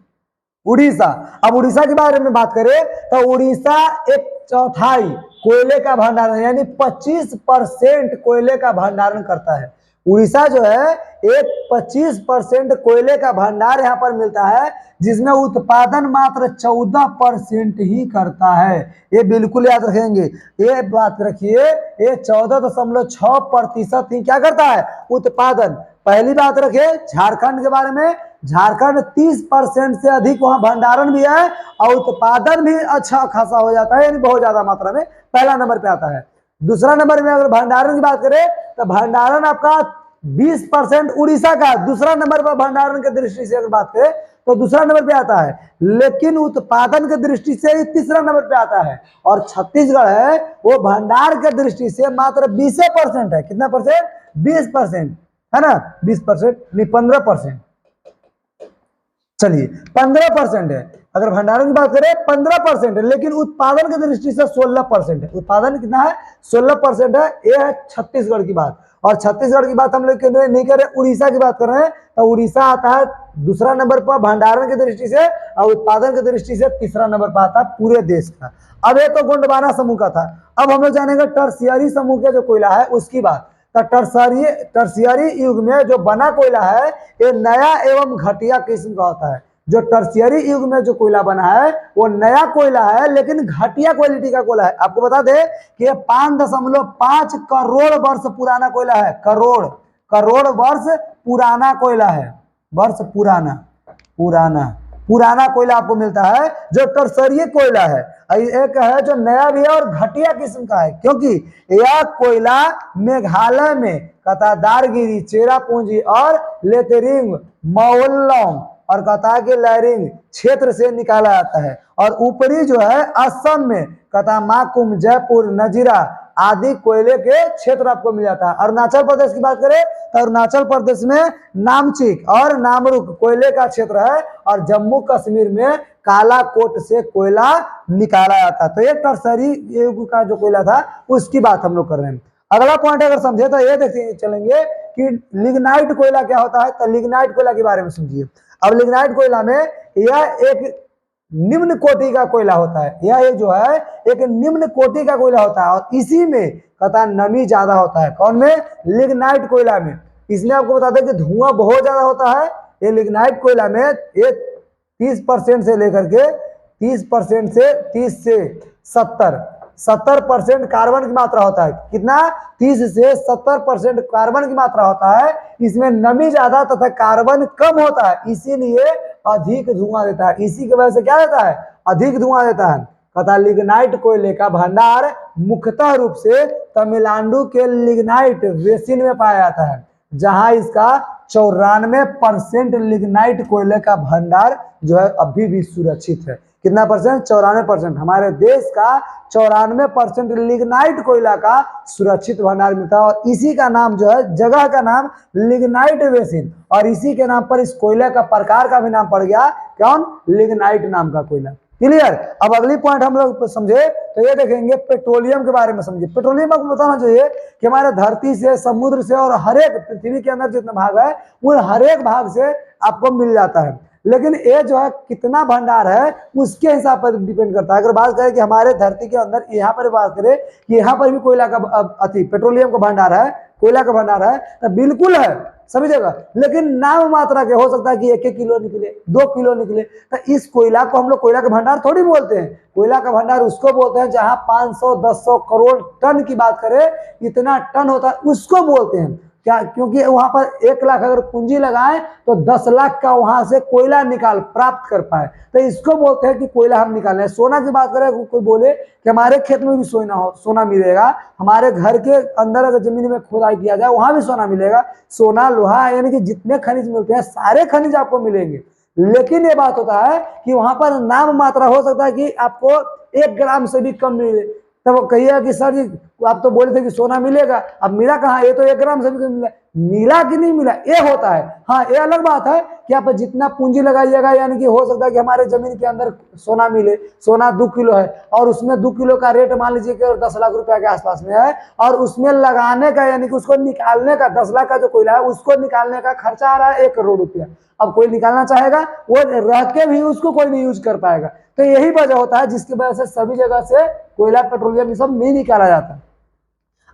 उड़ीसा। अब उड़ीसा के बारे में बात करें तो उड़ीसा 1/4 कोयले का भंडारण यानी 25% कोयले का भंडारण करता है। उड़ीसा जो है 25% कोयले का भंडार यहाँ पर मिलता है, जिसमें उत्पादन मात्र 14% ही करता है। ये बिल्कुल याद रखेंगे, ये बात रखिए, ये 14.6% ही क्या करता है? उत्पादन। पहली बात रखिए झारखंड के बारे में, झारखंड 30% से अधिक वहां भंडारण भी है और उत्पादन भी अच्छा खासा हो जाता है, यानी बहुत ज्यादा मात्रा में पहला नंबर पे आता है। दूसरा नंबर में अगर भंडारण की बात करें तो भंडारण आपका 20% उड़ीसा का दूसरा नंबर पर भंडारण की दृष्टि से अगर बात करें तो दूसरा नंबर पे आता है, लेकिन उत्पादन की दृष्टि से तीसरा नंबर पे आता है। और छत्तीसगढ़ है वो भंडार की दृष्टि से मात्र 20% है। कितना परसेंट? 20% है ना, 20% नहीं 15%, चलिए 15% है। अगर भंडारण की बात करें 15% है, लेकिन उत्पादन की दृष्टि से 16% है। उत्पादन कितना है? 16% है। ये है छत्तीसगढ़ की बात। और छत्तीसगढ़ की बात हम लोग नहीं कर रहे, उड़ीसा की बात कर रहे हैं, तो उड़ीसा आता है दूसरा नंबर पर भंडारण की दृष्टि से और उत्पादन की दृष्टि से तीसरा नंबर पर आता है पूरे देश का। अब ये तो गोंडवाना समूह का था। अब हम लोग जानेंगे टर्शियरी समूह का जो कोयला है उसकी बात। तो टर्शियरी युग में जो बना कोयला है ये नया एवं घटिया किस्म का होता है। जो टर्शियरी युग में जो कोयला बना है वो नया कोयला है, लेकिन घटिया क्वालिटी का कोयला है। आपको बता दें कि 5.5 करोड़ वर्ष पुराना कोयला है। करोड़ वर्ष पुराना कोयला है। वर्ष पुराना कोयला आपको मिलता है जो टर्शियरी कोयला है। एक है जो नया भी है और घटिया किस्म का है, क्योंकि यह कोयला मेघालय में कतादारगिरी, चेरापूंजी और लेतेरिंग, मोवल्लोंग और कता के लैरिंग क्षेत्र से निकाला जाता है। और ऊपरी जो है असम में कतामाकुम, जयपुर, नजीरा आदि कोयले के क्षेत्र आपको मिल जाता है। अरुणाचल प्रदेश की बात करें तो अरुणाचल प्रदेश में नामचिक और नामरुक कोयले का क्षेत्र है और जम्मू कश्मीर में कालाकोट से कोयला निकाला जाता है। तो ये टर्शियरी युग का जो कोयला था उसकी बात हम लोग कर रहे हैं। अगला पॉइंट अगर समझे तो ये देखते चलेंगे कि लिग्नाइट कोयला क्या होता है। तो लिग्नाइट कोयला के बारे में समझिए। अब लिग्नाइट कोयला में यह एक निम्न कोटि का कोयला होता है। यह एक जो है एक निम्न कोटि का कोयला होता है और इसी में कता नमी ज्यादा होता है। कौन में? लिग्नाइट कोयला में। इसमें आपको बता दें कि धुआं बहुत ज्यादा होता है। ये लिग्नाइट कोयला में एक 30% से लेकर के 30% से 30 से 70 70% कार्बन की मात्रा होता है। कितना? 30 से 70% कार्बन की मात्रा होता है। इसमें नमी ज्यादा तथा कार्बन कम होता है, इसीलिए अधिक धुआं देता है। इसी की वजह से क्या देता है? अधिक धुआं देता है। तथा लिग्नाइट कोयले का भंडार मुख्यतः रूप से तमिलनाडु के लिग्नाइट बेसिन में पाया जाता है, जहां इसका 94% लिग्नाइट कोयले का भंडार जो है अभी भी सुरक्षित है। कितना परसेंट? 94%। हमारे देश का 94% लिग्नाइट कोयला का सुरक्षित भंडार मिलता है, और इसी का नाम जो है, जगह का नाम लिग्नाइट बेसिन, और इसी के नाम पर इस कोयला का प्रकार का भी नाम पड़ गया, कौन? लिग्नाइट नाम का कोयला। क्लियर? अब अगली पॉइंट हम लोग समझे तो ये देखेंगे पेट्रोलियम के बारे में समझे। पेट्रोलियम आपको बताना चाहिए कि हमारे धरती से, समुद्र से और हर एक पृथ्वी के अंदर जितना भाग है उन हर एक भाग से आपको मिल जाता है, लेकिन ये जो है कितना भंडार है उसके हिसाब पर डिपेंड करता है। अगर बात करें कि हमारे धरती के अंदर यहाँ पर बात करें कि यहाँ पर भी कोयला का पेट्रोलियम का भंडार है, कोयला का भंडार है, तो बिल्कुल है सभी जगह, लेकिन नाम मात्रा के हो सकता है कि 1-1 किलो निकले, 2 किलो निकले। तो इस कोयला को हम लोग कोयला का भंडार थोड़ी बोलते हैं। कोयला का भंडार उसको बोलते हैं जहां 500-1000 करोड़ टन की बात करें, इतना टन होता है उसको बोलते हैं। क्या? क्योंकि वहां पर 1 लाख अगर पूंजी लगाएं तो 10 लाख का वहां से कोयला प्राप्त कर पाए, तो इसको बोलते हैं कि कोयला हम निकाल रहे हैं। सोना की बात करें, कोई बोले कि हमारे खेत में भी सोना मिलेगा, हमारे घर के अंदर अगर जमीन में खुदाई किया जाए वहां भी सोना मिलेगा। सोना, लोहा, यानी कि जितने खनिज मिलते हैं सारे खनिज आपको मिलेंगे, लेकिन ये बात होता है कि वहां पर नाम मात्रा हो सकता है कि आपको 1 ग्राम से भी कम मिले। तब कहिए कि सर जी आप तो बोले थे कि सोना मिलेगा, अब मिला कहाँ? ये तो 1 ग्राम से भी कम मिला। मिला कि नहीं मिला ये होता है। हाँ, ये अलग बात है कि आप जितना पूंजी लगाइएगा, यानी कि हो सकता है कि हमारे जमीन के अंदर सोना मिले। सोना 2 किलो है और उसमें 2 किलो का रेट मान लीजिए कि 10 लाख रुपया के आसपास में है, और उसमें लगाने का यानी कि उसको निकालने का 10 लाख का जो कोयला है उसको निकालने का खर्चा आ रहा है 1 करोड़ रुपया। अब कोई निकालना चाहेगा, वो रह के भी उसको कोई नहीं यूज कर पाएगा। तो यही वजह होता है जिसकी वजह से सभी जगह से कोयला, पेट्रोलियम ये सब नहीं निकाला जाता।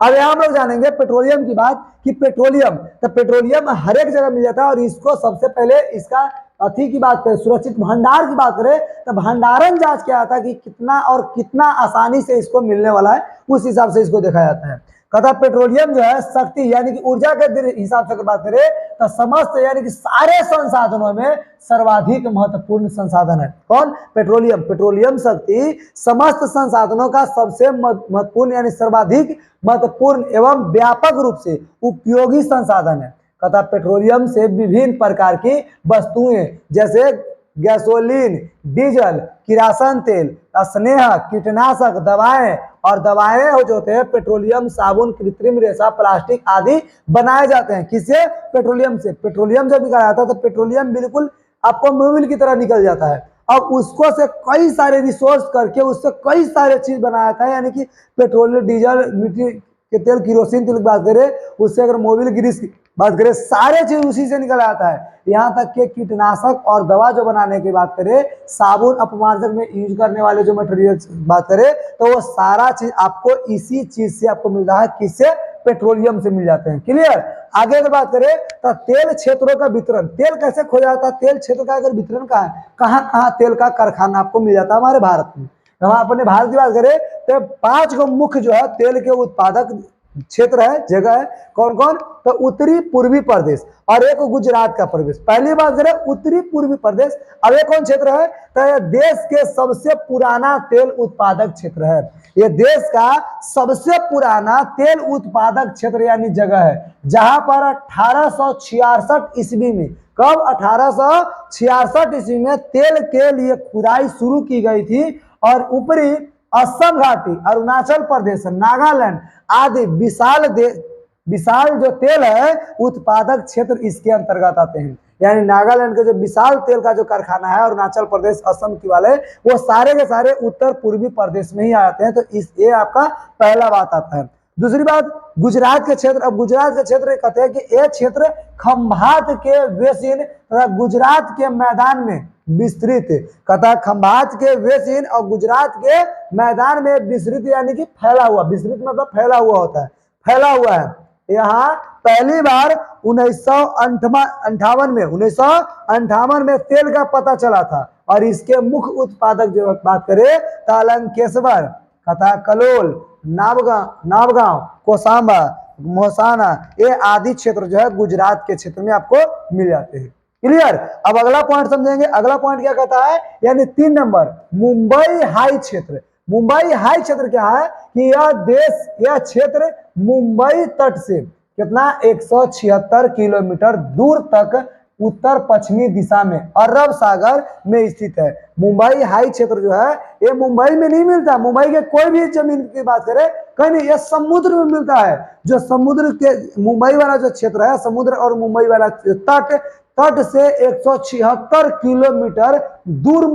अब यहाँ हम लोग जानेंगे पेट्रोलियम की बात कि पेट्रोलियम, तो पेट्रोलियम हर एक जगह मिल जाता है, और इसको सबसे पहले इसका की बात करें, सुरक्षित भंडार की बात करें, तो भंडारण जांच क्या आता है कि कितना और कितना आसानी से इसको मिलने वाला है, उस हिसाब से इसको देखा जाता है। कहता पेट्रोलियम जो है शक्ति यानी कि ऊर्जा के हिसाब से अगर बात करें तो समस्त यानी कि सारे संसाधनों में सर्वाधिक महत्वपूर्ण संसाधन है। कौन? पेट्रोलियम। पेट्रोलियम शक्ति समस्त संसाधनों का सबसे महत्वपूर्ण यानी सर्वाधिक महत्वपूर्ण एवं व्यापक रूप से उपयोगी संसाधन है। कहता पेट्रोलियम से विभिन्न प्रकार की वस्तुएं जैसे गैसोलीन, डीजल, किरासन तेल, स्नेह, कीटनाशक, दवाएं, और दवाएं जो होते हैं पेट्रोलियम, साबुन, कृत्रिम रेशा, प्लास्टिक आदि बनाए जाते हैं। किससे? पेट्रोलियम से। पेट्रोलियम जब निकाला जाता है तो पेट्रोलियम बिल्कुल आपको मोबिल की तरह निकल जाता है। अब उसको से कई सारे रिसोर्स करके उससे कई सारे चीज बनाया जाता है, यानी कि पेट्रोल, डीजल, मिट्टी के तेल, किरोसिन तेल की बात करें, उससे अगर मोबिल ग्रीस की बात करें, सारे चीज उसी से निकल आता है। यहाँ तक कि कीटनाशक और दवा जो बनाने की बात करें, साबुन, अपमार्जक में यूज करने वाले जो मटेरियल बात करें, तो वो सारा चीज आपको इसी चीज से आपको मिल रहा है। किससे? पेट्रोलियम से मिल जाते हैं। क्लियर? आगे अगर बात करें तो तेल क्षेत्रों का वितरण, तेल कैसे खोजा जाता है, तेल क्षेत्र का अगर वितरण कहाँ है, कहाँ कहाँ तेल का कारखाना आपको मिल जाता है हमारे भारत में। हम अपने भारत की बात करें तो 5 गो मुख्य जो है तेल के उत्पादक क्षेत्र है, जगह है। कौन कौन? तो उत्तरी पूर्वी प्रदेश और एक गुजरात का प्रदेश। पहली बात करें उत्तरी पूर्वी प्रदेश, अब ये कौन क्षेत्र है? तो ये देश के सबसे पुराना तेल उत्पादक क्षेत्र है। ये देश का सबसे पुराना तेल उत्पादक क्षेत्र यानी जगह है, जहां पर 1866 ईस्वी में, कब? 1866 ईस्वी में तेल के लिए खुदाई शुरू की गई थी, और ऊपरी असम घाटी, अरुणाचल प्रदेश, नागालैंड आदि विशाल जो तेल है उत्पादक क्षेत्र इसके अंतर्गत आते हैं। यानी नागालैंड के जो विशाल तेल का जो कारखाना है, अरुणाचल प्रदेश, असम की वाले, वो सारे के सारे उत्तर पूर्वी प्रदेश में ही आते हैं। तो ये आपका पहला बात आता है। दूसरी बात गुजरात के क्षेत्र। अब गुजरात के क्षेत्र कहते हैं कि यह क्षेत्र खंभात के बेसिन तथा गुजरात के मैदान में विस्तृत, कहता खंभात के बेसिन और गुजरात के मैदान में विस्तृत यानी कि फैला हुआ। विस्तृत मतलब फैला हुआ होता है, फैला हुआ है। यहाँ पहली बार 1958 में तेल का पता चला था, और इसके मुख्य उत्पादक जो बात करें तो अलंकेश्वर, कथा कलोल, नावगांव, कोसांबा, मोसाना, ये आदि क्षेत्र जो है गुजरात के क्षेत्र में आपको मिल जाते हैं। क्लियर। अब अगला पॉइंट समझेंगे। अगला पॉइंट क्या कहता है, यानी 3 नंबर मुंबई हाई क्षेत्र। मुंबई हाई क्षेत्र क्या है कि यह क्षेत्र मुंबई तट से कितना 176 किलोमीटर दूर तक उत्तर पश्चिमी दिशा में अरब सागर में स्थित है। मुंबई हाई क्षेत्र जो है ये मुंबई में नहीं मिलता। मुंबई के कोई भी जमीन की बात करें कहीं नहीं, ये समुद्र में मिलता है। जो समुद्र के मुंबई वाला जो क्षेत्र है, समुद्र और मुंबई वाला तट से 176 किलोमीटर दूर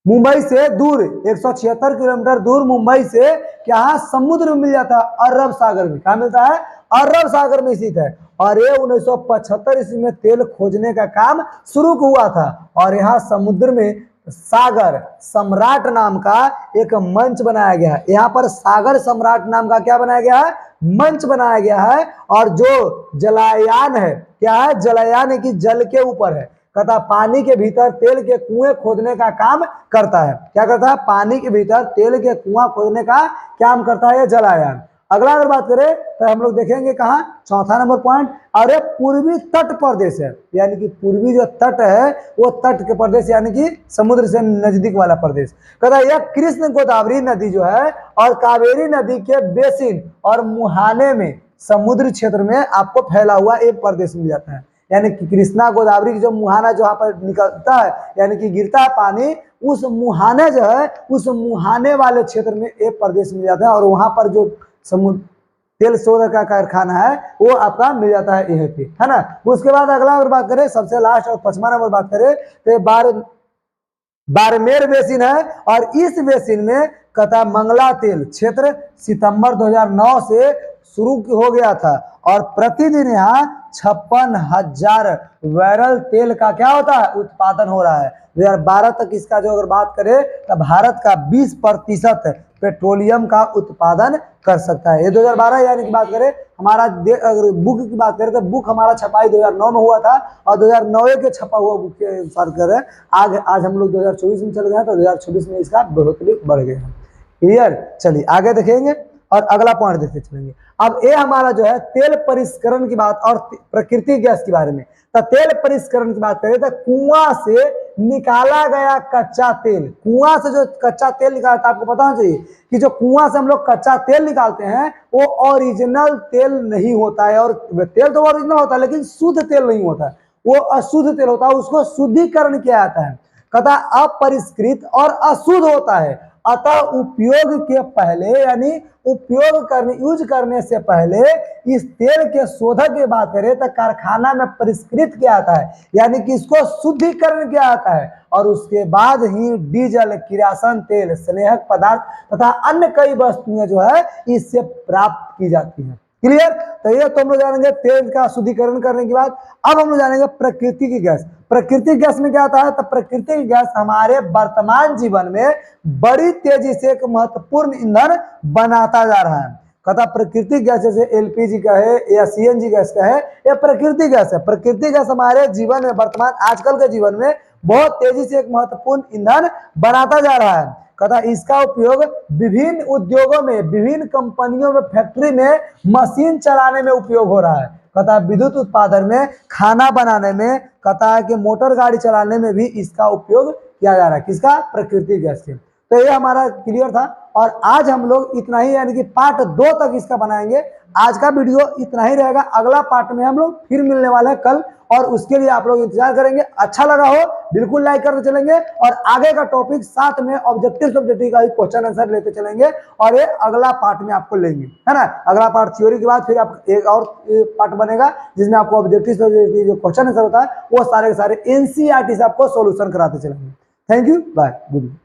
मुंबई से दूर 176 किलोमीटर दूर मुंबई से क्या समुद्र में मिल जाता है, अरब सागर में। क्या मिलता है, अरब सागर में स्थित है। और ये 1975 ईस्वी में तेल खोजने का काम शुरू हुआ था और यहाँ समुद्र में सागर सम्राट नाम का एक मंच बनाया गया है। यहाँ पर सागर सम्राट नाम का क्या बनाया गया है, मंच बनाया गया है। और जो जलायान है, क्या है, जलायान है कि जल के ऊपर है, कहता पानी के भीतर तेल के कुएं खोदने का काम करता है। क्या करता है, पानी के भीतर तेल के कुआं खोदने का काम करता है ये जलायान। अगला अगर बात करें तो हम लोग देखेंगे कहा, चौथा नंबर पॉइंट, और ये पूर्वी तट प्रदेश है, यानी कि पूर्वी जो तट है वो तट के प्रदेश, यानी कि समुद्र से नजदीक वाला प्रदेश। कहता है यह कृष्ण गोदावरी नदी जो है और कावेरी नदी के बेसिन और मुहाने में समुद्र क्षेत्र में आपको फैला हुआ एक प्रदेश मिल जाता है। यानी कि कृष्णा गोदावरी की जो मुहाना जहाँ पर निकलता है, यानी कि गिरता है पानी, उस मुहाने जो है उस मुहाने वाले क्षेत्र में एक प्रदेश मिल जाता है। और वहां पर जो समुद्र तेल शोधक का कारखाना है वो आपका मिल जाता है यहीं पे, है ना। उसके बाद अगला अगर बात करें, सबसे लास्ट और 5वां नंबर बात करें तो बाड़मेर बेसिन है। और इस बेसिन में कथा मंगला तेल क्षेत्र सितंबर 2009 से शुरू हो गया था और प्रतिदिन यहाँ 56,000 बैरल तेल का क्या होता है, उत्पादन हो रहा है। 2012 तक इसका जो अगर बात करें तो भारत का 20% पेट्रोलियम का उत्पादन कर सकता है। ये 2012 यानी की बात करें, हमारा अगर बुक की बात करें तो बुक हमारा छपाई 2009 में हुआ था और 2009 के छपा हुआ बुक के अनुसार करें आज हम लोग 2024 में चल गए हैं तो 2024 में इसका बढ़ोतरी बढ़ गया है। क्लियर। चलिए आगे देखेंगे और अगला पॉइंट देखते चलेंगे। अब ये हमारा जो है तेल परिष्करण की बात और प्राकृतिक गैस के बारे में। तो तेल परिष्करण की बात करें तो कुआं से निकाला गया कच्चा तेल, कुआं से जो कच्चा तेल निकालता है, आपको पता होना चाहिए कि जो कुआं से हम लोग कच्चा तेल निकालते हैं वो ओरिजिनल तेल नहीं होता है। और तेल तो ओरिजिनल होता है लेकिन शुद्ध तेल नहीं होता है, वो अशुद्ध तेल होता है। उसको शुद्धिकरण किया जाता है, कहता अपरिष्कृत और अशुद्ध होता है। अतः उपयोग के पहले यानी यूज करने से पहले इस तेल के शोधक की बात करें तो कारखाना में परिष्कृत किया जाता है, यानी कि इसको शुद्धिकरण किया जाता है और उसके बाद ही डीजल, किरासन तेल, स्नेहक पदार्थ तथा अन्य कई वस्तुएं जो है इससे प्राप्त की जाती हैं। क्लियर। तो ये तो हम लोग जानेंगे तेल का शुद्धिकरण करने के बाद। अब हम लोग जानेंगे प्रकृति की गैस। प्राकृतिक गैस में क्या आता है, तो प्राकृतिक गैस हमारे वर्तमान जीवन में बड़ी तेजी से एक महत्वपूर्ण ईंधन बनाता जा रहा है। कहता प्राकृतिक गैस जैसे एलपीजी का है या सीएनजी गैस का है, यह प्राकृतिक गैस है। प्राकृतिक गैस हमारे जीवन में वर्तमान आजकल के जीवन में बहुत तेजी से एक महत्वपूर्ण ईंधन बनाता जा रहा है। कहता इसका उपयोग विभिन्न उद्योगों में, विभिन्न कंपनियों में, फैक्ट्री में मशीन चलाने में उपयोग हो रहा है। कहता विद्युत उत्पादन में, खाना बनाने में, कहता है कि मोटर गाड़ी चलाने में भी इसका उपयोग किया जा रहा है। किसका, प्राकृतिक गैस के। तो ये हमारा क्लियर था और आज हम लोग इतना ही यानी कि पार्ट 2 तक इसका बनाएंगे। आज का वीडियो इतना ही रहेगा, अगला पार्ट में हम लोग फिर मिलने वाले हैं कल और उसके लिए आप लोग इंतजार करेंगे। अच्छा लगा हो बिल्कुल लाइक करते चलेंगे और आगे का टॉपिक साथ में ऑब्जेक्टिव सब्जेक्टिव का ही क्वेश्चन आंसर लेते चलेंगे और ये अगला पार्ट में आपको लेंगे, है ना। अगला पार्ट थ्योरी के बाद फिर आप एक और पार्ट बनेगा जिसमें आपको ऑब्जेक्टिव सब्जेक्टिव जो क्वेश्चन आंसर होता है वो सारे के सारे एनसीईआरटी से आपको सोल्यूशन कराते चलेंगे। Thank you, bye, good.